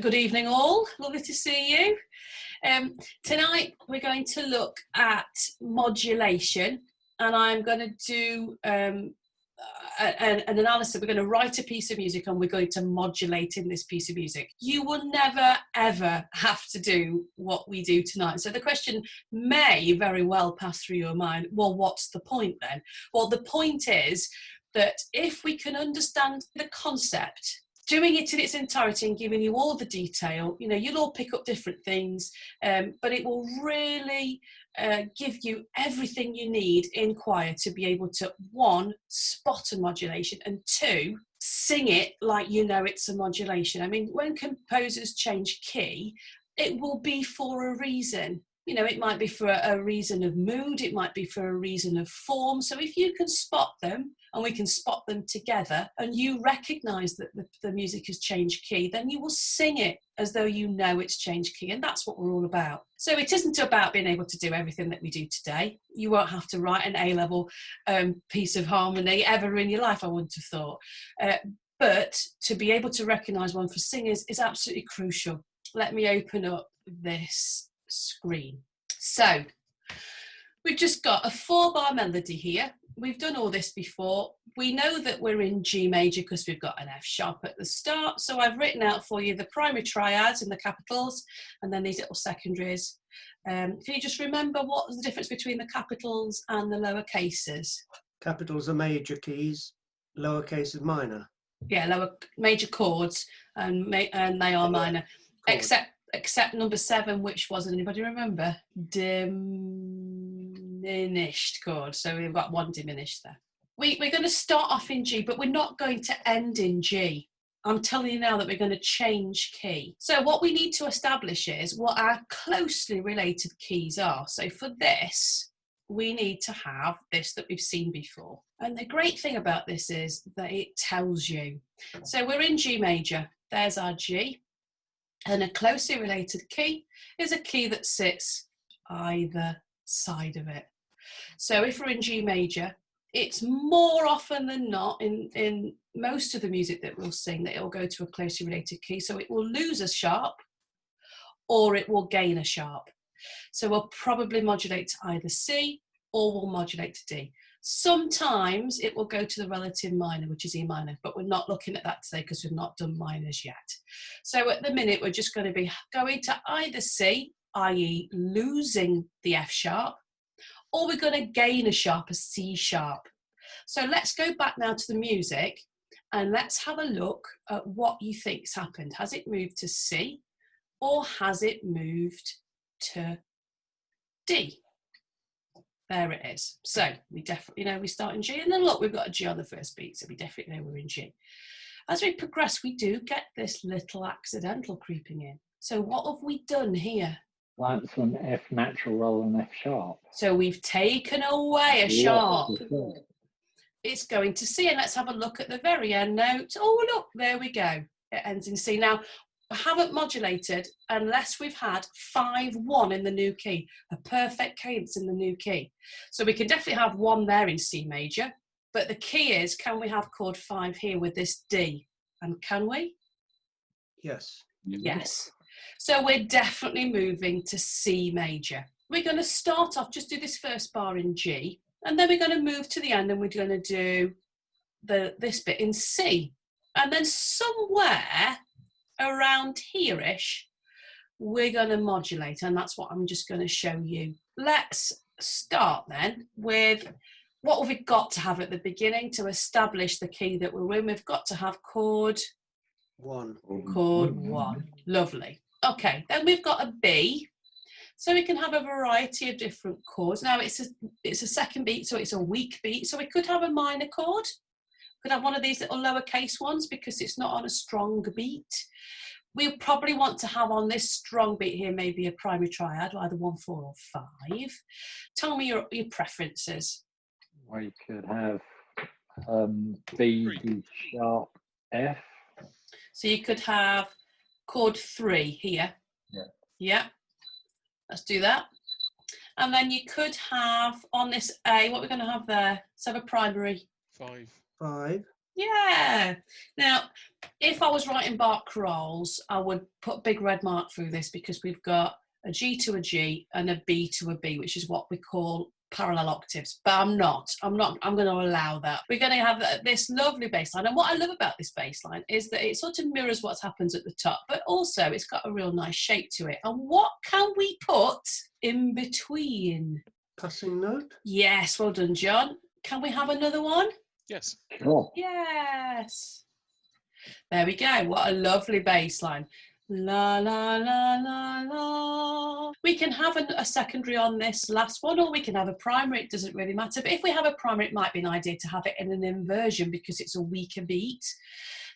Good evening all, lovely to see you. Tonight we're going to look at modulation, and I'm going to do an analysis. We're going to write a piece of music and we're going to modulate in this piece of music. You will never ever have to do what we do tonight. So the question may very well pass through your mind, well, what's the point then? Well, the point is that if we can understand the concept, doing it in its entirety and giving you all the detail, you know, you'll all pick up different things, but it will really give you everything you need in choir to be able to, one, spot a modulation, and two, sing it like you know it's a modulation. I mean, when composers change key, it will be for a reason. You know, it might be for a reason of mood, it might be for a reason of form. So if you can spot them, and we can spot them together, and you recognise that the music has changed key, then you will sing it as though you know it's changed key, and that's what we're all about. So it isn't about being able to do everything that we do today. You won't have to write an A-level piece of harmony ever in your life, I wouldn't have thought. But to be able to recognise one for singers is absolutely crucial. Let me open up this screen. So we've just got a 4-bar melody here. We've done all this before. We know that we're in G major because we've got an F sharp at the start. So I've written out for you the primary triads in the capitals and then these little secondaries. Can you just remember what was the difference between the capitals and the lower cases? Capitals are major keys, lower cases minor. Yeah, lower major chords and they are minor. Chords. Except number 7, which was, anybody remember? Diminished chord. So we've got one diminished there. We're going to start off in G, but we're not going to end in G. I'm telling you now that we're going to change key. So what we need to establish is what our closely related keys are. So for this, we need to have this that we've seen before. And the great thing about this is that it tells you. So we're in G major. There's our G. And a closely related key is a key that sits either side of it. So if we're in G major, it's more often than not in most of the music that we'll sing that it will go to a closely related key. So it will lose a sharp or it will gain a sharp. So we'll probably modulate to either C or we'll modulate to D. Sometimes it will go to the relative minor, which is E minor, but we're not looking at that today because we've not done minors yet. So at the minute, we're just going to be going to either C, i.e. losing the F sharp, or we're going to gain a sharp, a C sharp. So let's go back now to the music and let's have a look at what you think's happened. Has it moved to C or has it moved to D? There it is. So we definitely know we start in G, and then look, we've got a G on the first beat, so we definitely know we're in G. As we progress, we do get this little accidental creeping in. So what have we done here? That's an F natural rather than F sharp. So we've taken away a sharp. It's going to C, and let's have a look at the very end note. Oh, look, there we go. It ends in C. Now, I haven't modulated unless we've had 5-1 in the new key, a perfect cadence in the new key. So we can definitely have 1 there in C major, but the key is, can we have chord 5 here with this D? And can we? Yes. Yes. So we're definitely moving to C major. We're going to start off, just do this first bar in G, and then we're going to move to the end and we're going to do this bit in C. And then somewhere around here-ish, we're going to modulate, and that's what I'm just going to show you. Let's start then with what have we got to have at the beginning to establish the key that we're in. We've got to have chord 1. Chord 1. Lovely. Okay, then we've got a B. So we can have a variety of different chords. Now it's a second beat, so it's a weak beat. So we could have a minor chord. Could have one of these little lowercase ones because it's not on a strong beat. We'll probably want to have on this strong beat here maybe a primary triad, either 1, 4 or 5. Tell me your preferences. We could have B, D sharp, F. So you could have chord 3 here. Yeah. Yeah. Let's do that. And then you could have on this A, what we're going to have there, let's have a primary. 5. 5. Yeah. Now, if I was writing Bach rolls, I would put a big red mark through this because we've got a G to a G and a B to a B, which is what we call parallel octaves. But I'm going to allow that. We're going to have this lovely bass line. And what I love about this bass line is that it sort of mirrors what happens at the top, but also it's got a real nice shape to it. And what can we put in between? Passing note. Yes, well done, John. Can we have another one? Yes. Sure. Yes. There we go. What a lovely bass line. La, la, la, la, la. We can have a secondary on this last one, or we can have a primary. It doesn't really matter. But if we have a primary, it might be an idea to have it in an inversion because it's a weaker beat.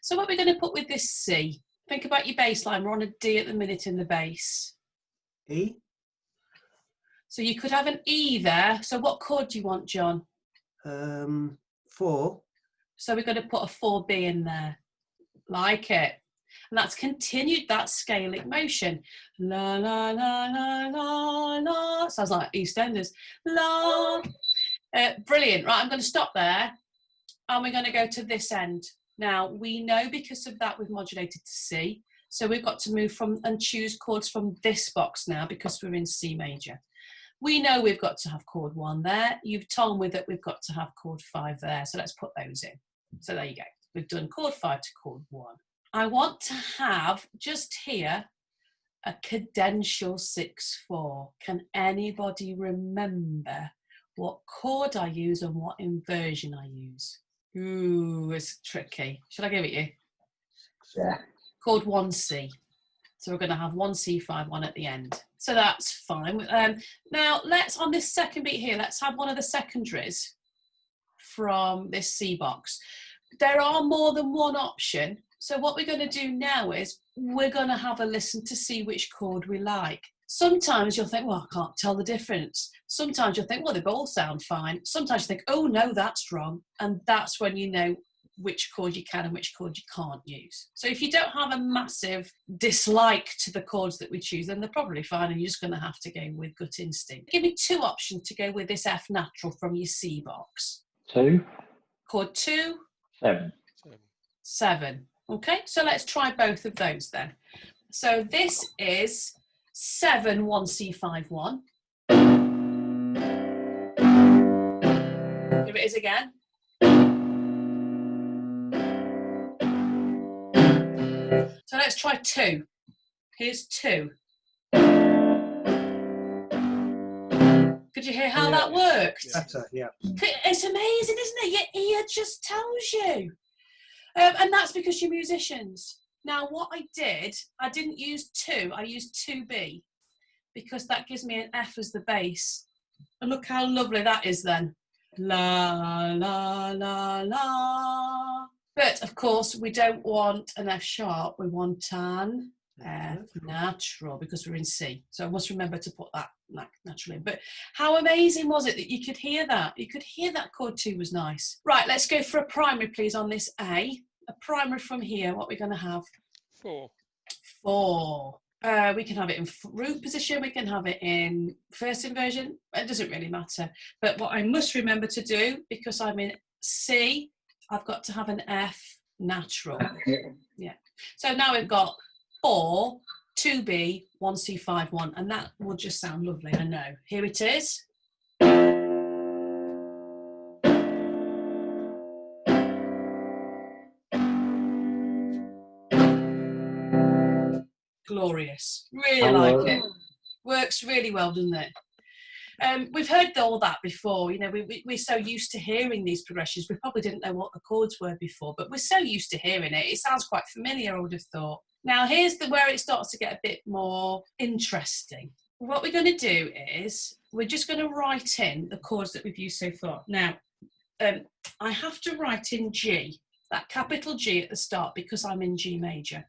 So what we're going to put with this C, think about your bass line. We're on a D at the minute in the bass. E. So you could have an E there. So what chord do you want, John? 4. So we're going to put a 4B in there. Like it. And that's continued that scaling motion. La, la, la, la, la, la. Sounds like EastEnders. La. Brilliant. Right, I'm going to stop there. And we're going to go to this end. Now, we know because of that we've modulated to C. So we've got to move from and choose chords from this box now because we're in C major. We know we've got to have chord 1 there. You've told me that we've got to have chord 5 there. So let's put those in. So there you go. We've done chord 5 to chord 1. I want to have just here a cadential 6/4. Can anybody remember what chord I use and what inversion I use? Ooh, it's tricky. Should I give it you? Yeah. Chord 1C. So we're going to have 1C5, 1 at the end. So that's fine. Now let's, on this second beat here, let's have one of the secondaries from this C box. There are more than one option. So what we're going to do now is we're going to have a listen to see which chord we like. Sometimes you'll think, well, I can't tell the difference. Sometimes you'll think, well, they both sound fine. Sometimes you think, oh, no, that's wrong. And that's when you know which chord you can and which chord you can't use. So if you don't have a massive dislike to the chords that we choose, then they're probably fine and you're just going to have to go with gut instinct. Give me 2 options to go with this F natural from your C box. 2. Chord 2. 7. 7. Okay, so let's try both of those then. So this is 7, 1C5, 1. Here it is again. So let's try 2. Here's 2. Could you hear how that worked? Better, yeah. It's amazing, isn't it? Your ear just tells you. And that's because you're musicians. Now, what I didn't use 2, I used 2B because that gives me an F as the bass. And look how lovely that is then. La, la, la, la. But, of course, we don't want an F sharp. We want an F natural because we're in C. So I must remember to put that naturally in. But how amazing was it that you could hear that? You could hear that chord 2 was nice. Right, let's go for a primary, please, on this A. A primary from here. What we're going to have? 4. 4. We can have it in root position. We can have it in first inversion. It doesn't really matter. But what I must remember to do, because I'm in C, I've got to have an F natural. Yeah. So now we've got 4, 2B, 1C5, 1, and that will just sound lovely, I know. Here it is. Glorious. Really like it. Works really well, doesn't it? We've heard all that before. You know, we're so used to hearing these progressions. We probably didn't know what the chords were before, but we're so used to hearing it. It sounds quite familiar, I would have thought. Now, here's where it starts to get a bit more interesting. What we're going to do is we're just going to write in the chords that we've used so far. Now, I have to write in G, that capital G at the start, because I'm in G major.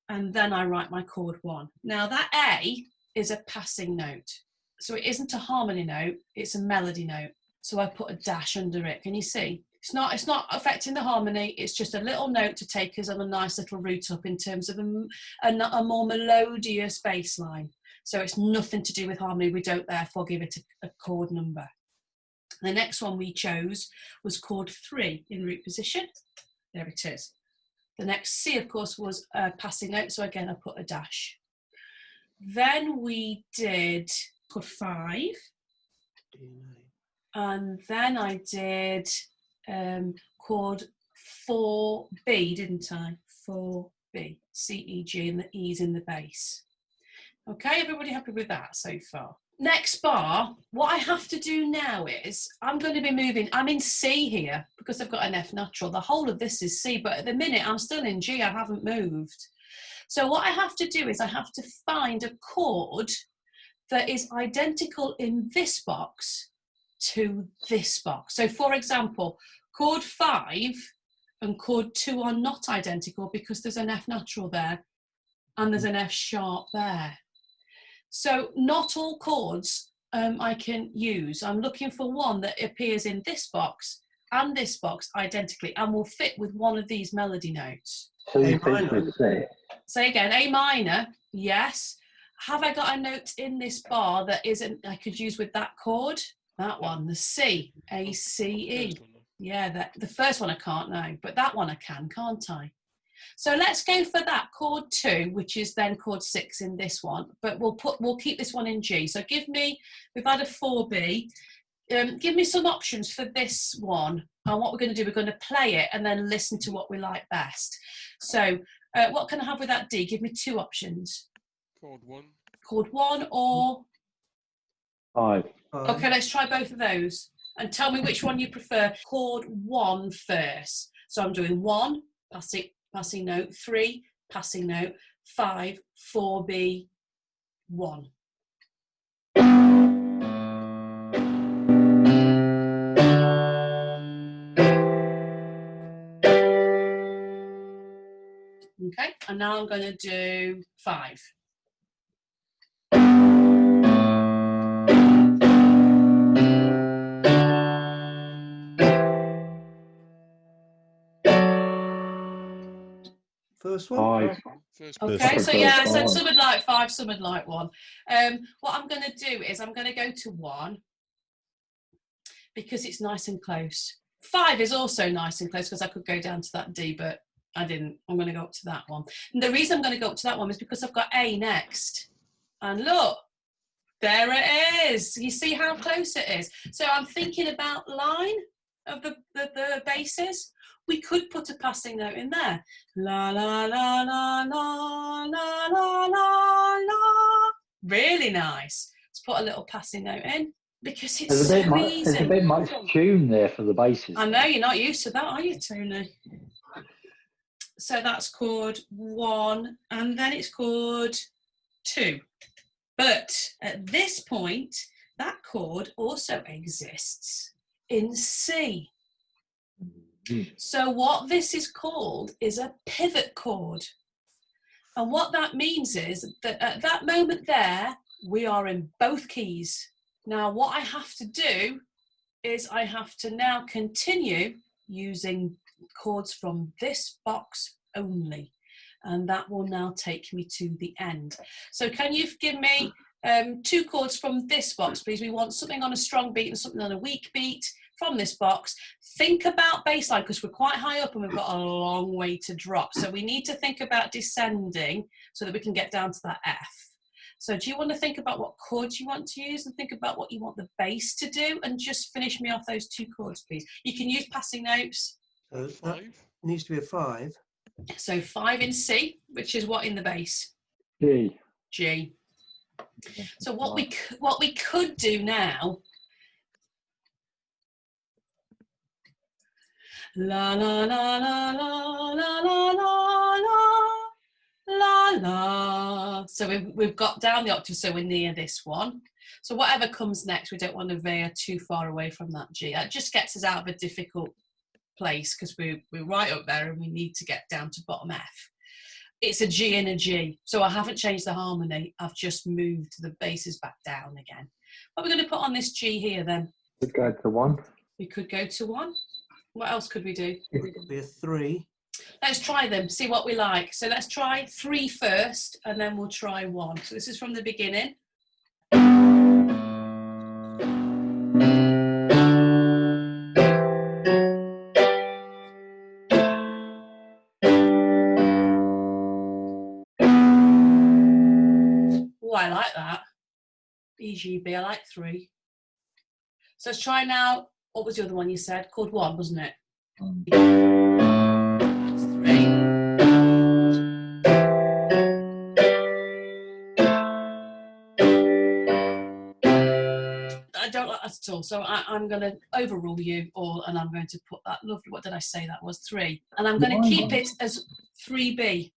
And then I write my chord 1. Now, that A is a passing note. So it isn't a harmony note, it's a melody note. So I put a dash under it. Can you see? It's not affecting the harmony, it's just a little note to take us on a nice little route up in terms of a more melodious bass line. So it's nothing to do with harmony. We don't therefore give it a chord number. The next one we chose was chord 3 in root position. There it is. The next C, of course, was a passing note. So again, I put a dash. Then we did chord 5. And then I did chord 4B, didn't I? 4B, C, E, G, and the E's in the bass. Okay, everybody happy with that so far? Next bar, what I have to do now is, I'm going to be moving, I'm in C here, because I've got an F natural. The whole of this is C, but at the minute I'm still in G, I haven't moved. So what I have to do is I have to find a chord that is identical in this box to this box. So for example, chord 5 and chord 2 are not identical because there's an F natural there and there's an F sharp there. So not all chords I can use. I'm looking for one that appears in this box and this box identically and will fit with one of these melody notes. So you A think minor. with C? Say again, A minor, yes. Have I got a note in this bar that isn't I could use with that chord? That one, the C, A, C, E. Yeah, the first one I can't know, but that one I can, can't I? So let's go for that chord 2, which is then chord 6 in this one, but we'll keep this one in G. So we've had a 4B. Give me some options for this one. And what we're going to do, we're going to play it and then listen to what we like best. So what can I have with that D? Give me 2 options. Chord 1. Chord 1 or... 5. Okay, let's try both of those. And tell me which one you prefer. Chord 1 first. So I'm doing 1, passing note, 3, passing note, 5, 4B, 1. Okay, and now I'm going to do 5. First one? 5. First Okay, one. so yeah, I said some would like 5, some would like 1. What I'm going to do is I'm going to go to 1 because it's nice and close. 5 is also nice and close because I could go down to that D, but I didn't. I'm going to go up to that one. And the reason I'm going to go up to that one is because I've got A next. And look, there it is. You see how close it is? So I'm thinking about line of the basses. We could put a passing note in there. La, la, la, la, la, la, la, la, la. Really nice. Let's put a little passing note in because it's so easy. There's a bit much tune there for the basses. I know, you're not used to that, are you, Tony? So that's chord 1, and then it's chord 2. But at this point, that chord also exists in C. So what this is called is a pivot chord. And what that means is that at that moment there, we are in both keys. Now, what I have to do is I have to now continue using chords from this box only. And that will now take me to the end. So can you give me 2 chords from this box, please? We want something on a strong beat and something on a weak beat from this box. Think about bass line because we're quite high up and we've got a long way to drop. So we need to think about descending so that we can get down to that F. So do you want to think about what chords you want to use and think about what you want the bass to do and just finish me off those 2 chords, please? You can use passing notes. So that 5. needs to be a 5. So 5 in C, which is what in the bass? G. G. So what we could do now, la la la la la la la la la la. So we've got down the octave, so we're near this one. So whatever comes next, we don't want to veer too far away from that G. That just gets us out of a difficult place because we're right up there and we need to get down to bottom F. It's a G and a G, so I haven't changed the harmony. I've just moved the basses back down again. What are we going to put on this G here then? Could go to 1. We could go to 1. What else could we do? It could be a 3. Let's try them, see what we like. So let's try 3 first, and then we'll try 1. So this is from the beginning. Oh, I like that. E, G, B, I like 3. So let's try now. What was the other one you said? Chord 1, wasn't it? That's 3. I don't like that at all. So I'm going to overrule you all, and I'm going to put that lovely, what did I say that was? 3. And I'm going to keep it as 3B,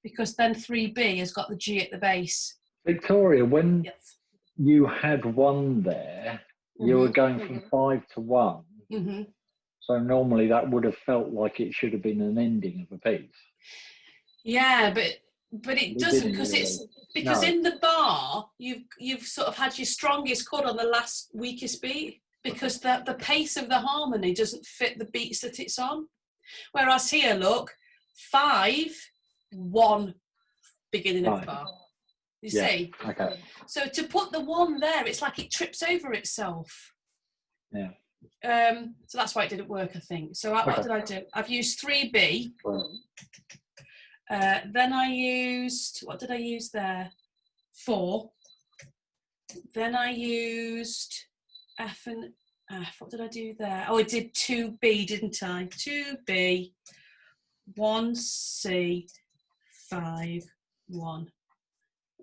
because then 3B has got the G at the base. Victoria, when Yes. you had 1 there, you were going from 5 to 1. Mm-hmm. So normally that would have felt like it should have been an ending of a piece. Yeah, but it doesn't, because No. in the bar you've sort of had your strongest chord on the last weakest beat, because the pace of the harmony doesn't fit the beats that it's on. Whereas here, look, 5, 1, beginning of the bar. You see? Okay. So to put the 1 there, it's like it trips over itself. Yeah. So that's why it didn't work, I think. So what did I do? I've used 3B. Then I used, what did I use there? 4. Then I used F and F. What did I do there? Oh, I did 2B, didn't I? 2B, 1C, 5, 1.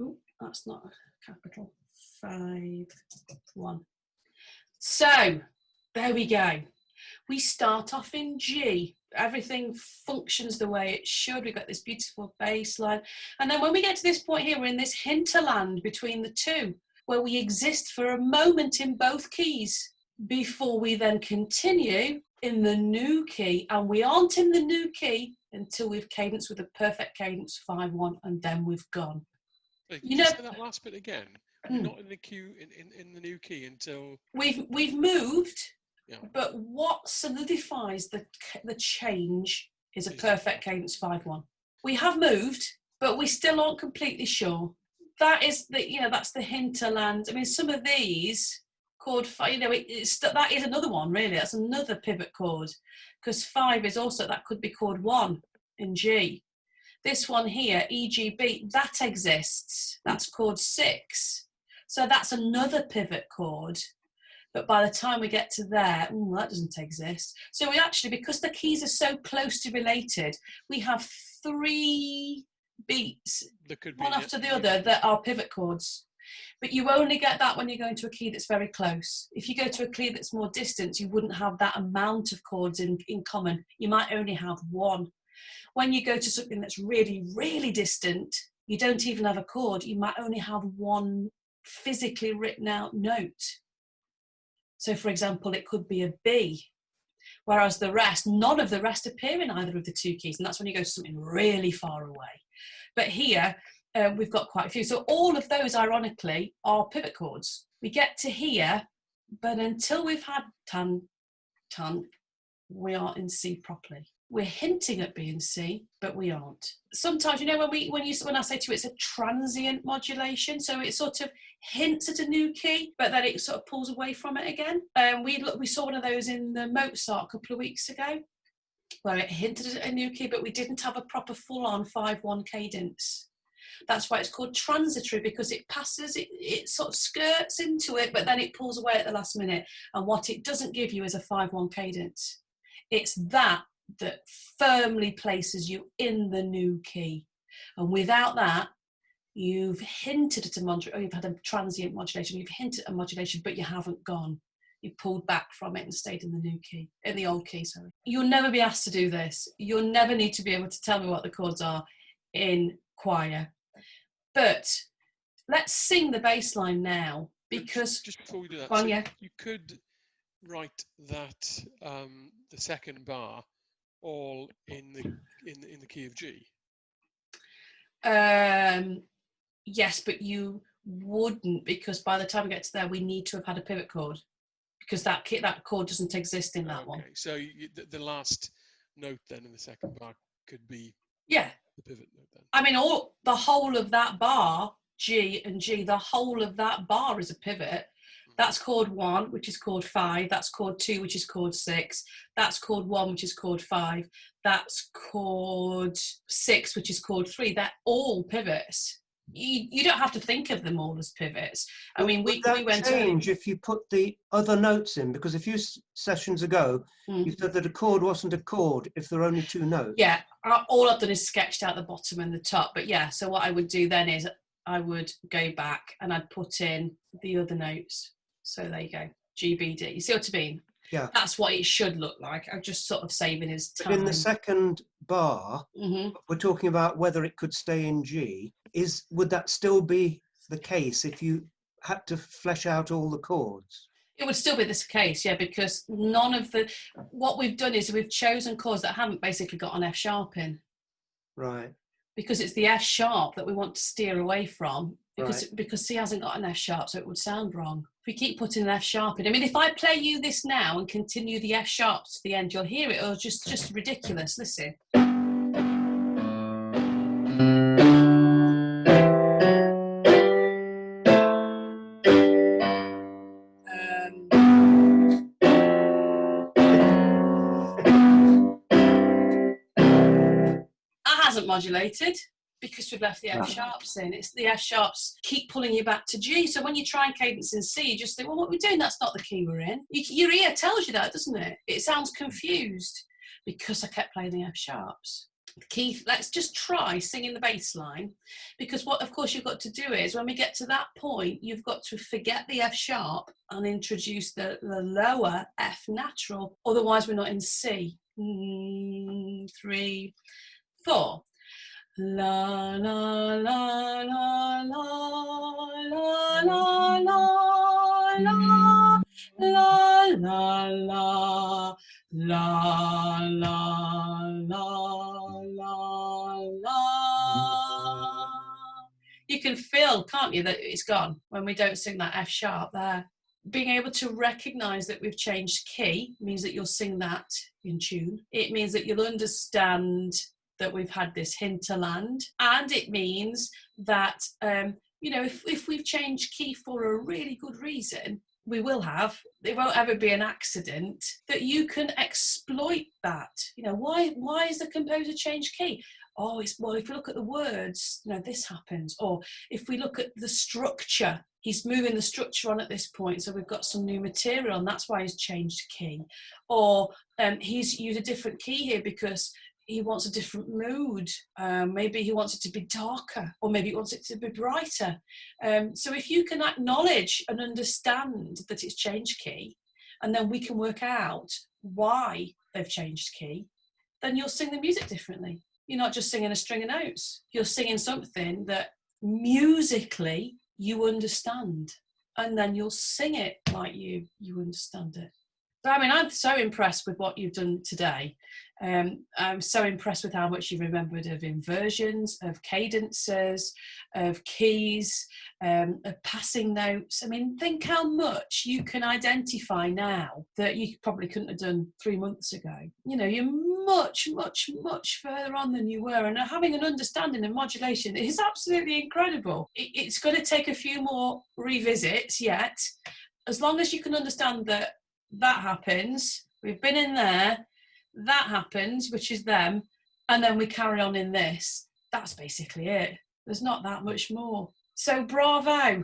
Oh, that's not a capital. 5, 1. So, there we go. We start off in G. Everything functions the way it should. We've got this beautiful bass line. And then when we get to this point here, we're in this hinterland between the two, where we exist for a moment in both keys before we then continue in the new key. And we aren't in the new key until we've cadenced with a perfect cadence 5-1, and then we've gone. You know, say that last bit again. You're not in the cue in the new key until we've moved. Yeah. But what solidifies the change is a perfect cadence 5-1. We have moved, but we still aren't completely sure. That is that's the hinterland. I mean, some of these chord 5, that is another one really. That's another pivot chord, because 5 is also, that could be chord 1 in G. This one here, E, G, B, that exists. That's chord 6. So that's another pivot chord. But by the time we get to there, that doesn't exist. So we actually, because the keys are so closely related, we have 3 beats, one after the other, that are pivot chords. But you only get that when you go into a key that's very close. If you go to a key that's more distant, you wouldn't have that amount of chords in common. You might only have 1. When you go to something that's really, really distant, you don't even have a chord. You might only have 1 physically written out note. So, for example, it could be a B, whereas none of the rest appear in either of the 2 keys, and that's when you go to something really far away. But here, we've got quite a few. So all of those, ironically, are pivot chords. We get to here, but until we've had tan, we aren't in C properly. We're hinting at B and C, but we aren't. Sometimes, when I say to you, it's a transient modulation, so it sort of hints at a new key, but then it sort of pulls away from it again. We saw one of those in the Mozart a couple of weeks ago, where it hinted at a new key, but we didn't have a proper full-on 5-1 cadence. That's why it's called transitory, because it passes, it sort of skirts into it, but then it pulls away at the last minute. And what it doesn't give you is a 5-1 cadence. It's that firmly places you in the new key. And without that, you've hinted at you've had a transient modulation, you've hinted at a modulation, but you haven't gone. You pulled back from it and stayed in the new key, in the old key, sorry. You'll never be asked to do this. You'll never need to be able to tell me what the chords are in choir. But let's sing the bass line now, because... Just before we do that, you could write that, the second bar, all in the key of G. Yes, but you wouldn't, because by the time we get to there, we need to have had a pivot chord, because that chord doesn't exist in that one. So the last note then in the second bar could be Yeah. the pivot note then. I mean, the whole of that bar, G and G, the whole of that bar is a pivot. That's chord 1, which is chord 5. That's chord 2, which is chord 6. That's chord 1, which is chord 5. That's chord 6, which is chord 3. They're all pivots. You don't have to think of them all as pivots. I mean, would that went change if you put the other notes in? Because a few sessions ago, you said that a chord wasn't a chord if there are only 2 notes. Yeah, all I've done is sketched out the bottom and the top. But yeah, so what I would do then is I would go back and I'd put in the other notes. So there you go, G, B, D. You see what I mean? Yeah. That's what it should look like. I'm just sort of saving his time. But in the second bar, we're talking about whether it could stay in G. Would that still be the case if you had to flesh out all the chords? It would still be this case, yeah, because none of what we've done is we've chosen chords that haven't basically got an F sharp in. Right. Because it's the F sharp that we want to steer away from, because Right. because C hasn't got an F sharp, so it would sound wrong. If we keep putting an F sharp in, I mean, if I play you this now and continue the F sharps to the end, you'll hear it. It'll just ridiculous. Listen. That hasn't modulated because we've left the F sharps in. It's the F sharps keep pulling you back to G. So when you try and cadence in C, you just think, well, what are we doing? That's not the key we're in. Your ear tells you that, doesn't it? It sounds confused because I kept playing the F sharps. Keith, let's just try singing the bass line, because what of course you've got to do is when we get to that point, you've got to forget the F sharp and introduce the lower F natural. Otherwise we're not in C. 3, 4. La la la la la la la la la la la la la la la. You can feel, can't you, that it's gone when we don't sing that F sharp there. Being able to recognise that we've changed key means that you'll sing that in tune. It means that you'll understand that we've had this hinterland, and it means that if we've changed key for a really good reason, we will have, it won't ever be an accident, that you can exploit that. Why is the composer changed key? Oh, if we look at the words, this happens. Or if we look at the structure, he's moving the structure on at this point, so we've got some new material, and that's why he's changed key. Or he's used a different key here because he wants a different mood. Maybe he wants it to be darker, or maybe he wants it to be brighter. So if you can acknowledge and understand that it's changed key, and then we can work out why they've changed key, then you'll sing the music differently. You're not just singing a string of notes. You're singing something that musically you understand, and then you'll sing it like you understand it. I mean, I'm so impressed with what you've done today. I'm so impressed with how much you remembered of inversions, of cadences, of keys, of passing notes. I mean, think how much you can identify now that you probably couldn't have done 3 months ago. You're much, much, much further on than you were. And having an understanding of modulation is absolutely incredible. It's going to take a few more revisits yet. As long as you can understand that happens, we've been in there, that happens, which is them, and then we carry on in this. That's basically it. There's not that much more. So bravo.